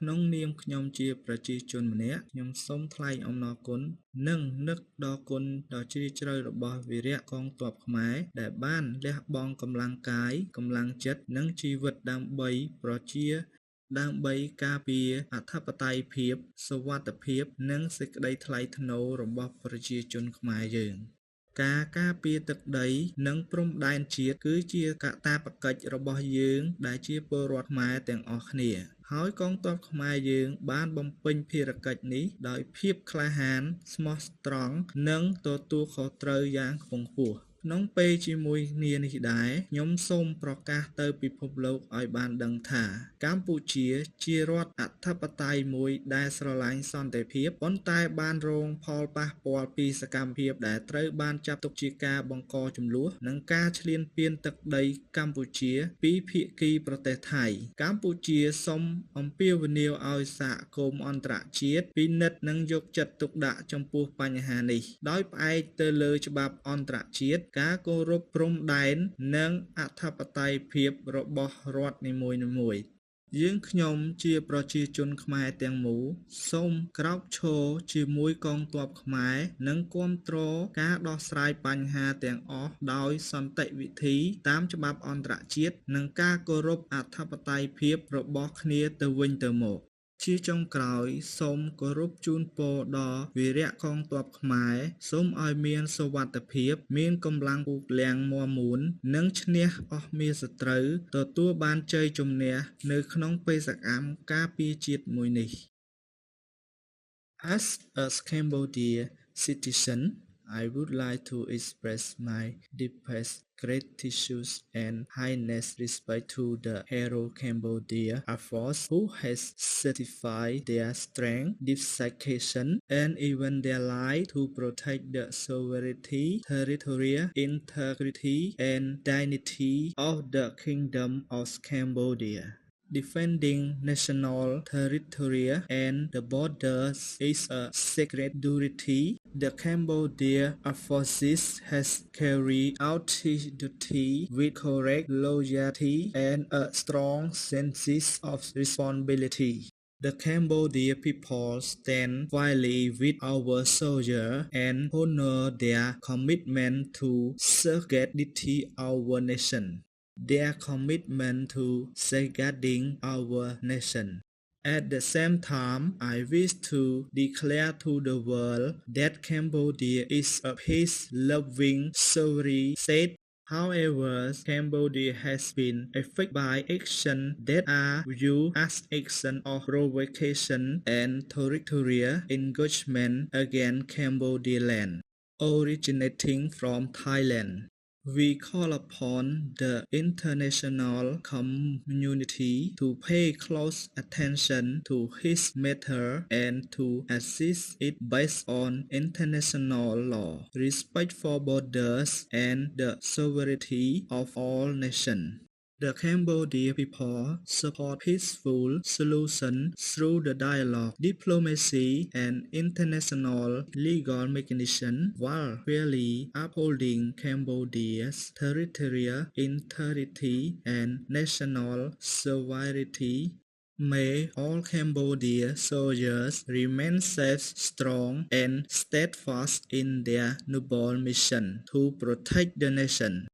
ក្នុងនាមខ្ញុំជាប្រជាជនម្នាក់ខ្ញុំសូមថ្លែងអំណរគុណនិងនឹកដល់គុណដ៏ជ្រាលជ្រៅរបស់វីរៈកងទ័ពខ្មែរដែលបានលះបង់កម្លាំងកាយកម្លាំងចិត្តនិងជីវិតដើម្បីការពារអធិបតេយ្យភាពសុវត្ថិភាពនិងសេចក្តីថ្លៃថ្នូររបស់ប្រជាជនខ្មែរយើងការការពារទឹកដីនិងព្រំដែនជាតិគឺជាកាតព្វកិច្ចរបស់យើងដែលជាពលរដ្ឋខ្មែរទាំងអស់គ្នាហើយកងទ័ពខ្មែរយើងបានបំពេញភារកិច្ចនេះដោយភាពក្លាហានស្មោះត្រង់និងទទួលខុសត្រូវយ៉ាងខ្ពង់ខ្ពស់ក្នុងពេលជាមួយគ្នានេះដែរខ្ញុំសូមប្រកាសទៅពិភពលោកឲ្យបានដឹងថាកម្ពុជាជារដ្ឋអធិបតេយ្យមួយដែលស្រឡាញ់សន្តិភាពប៉ុន្តែបានរងផលប៉ះពាល់ពីសកម្មភាពដែលត្រូវបានចាត់ទុកជាការបង្កជម្លោះនិងការឈ្លានពានទឹកដីកម្ពុជាពីភាគីប្រទេសថៃកម្ពុជាសូមអំពាវនាវឲ្យសហគមន៍អន្តរជាតិពិនិត្យនិងយកចិត្តទុកដាក់ចំពោះបញ្ហានេះដោយផ្អែកទៅលើច្បាប់អន្តរជាតិការគោរពព្រំដែននិងអធិបតេយ្យភាពរបស់រដ្ឋនីមួយៗយើងខ្ញុំជាប្រជាជនខ្មែរទាំងមូលសូមក្រោកឈរជាមួយកងទ័ពខ្មែរនិងគាំទ្រការដោះស្រាយបញ្ហាទាំងអស់ដោយសន្តិវិធីតាមច្បាប់អន្តរជាតិនិងការគោរពអធិបតេយ្យភាពរបស់គ្នាទៅវិញទៅមកជាចុងក្រោយសូមគោរពជូនពរដល់វីរៈកងទ័ពខ្មែរសូមឲ្យមានសុវត្ថិភាពមានកម្លាំងពូកលាំងមាំមួននិងឈ្នះអស់មារសត្រូវទទួលបានជ័យជំនះនៅក្នុងបេសកកម្មការពារជាតិមួយនេះ As a Cambodian citizen I would like to express my deepest gratitude and highest respect to the Hero Cambodia Air Force who has sacrificed their strength, dedication, and even their life to protect the sovereignty, territorial integrity, and dignity of the Kingdom of Cambodia. Defending national territory and the borders is a sacred duty. The Cambodian Armed Forces has carried out this duty with courage, loyalty, and a strong sense of responsibility. The Cambodian people stand firmly with our soldiers and honor their commitment to safeguarding our nation. Their commitment to safeguarding our nation. At the same time, I wish to declare to the world that Cambodia is a peace-loving sovereign state. However, Cambodia has been affected by actions that are viewed as actions of provocation and territorial engagement against Cambodian land, originating from Thailand. We call upon the international community to pay close attention to his matter and to assist it based on international law, respect for borders, and the sovereignty of all nations. The Cambodian people support peaceful solutions through the dialogue, diplomacy, and international legal mechanisms while fairly upholding Cambodia's territorial integrity and national sovereignty. May all Cambodian soldiers remain safe, strong, and steadfast in their noble mission to protect the nation.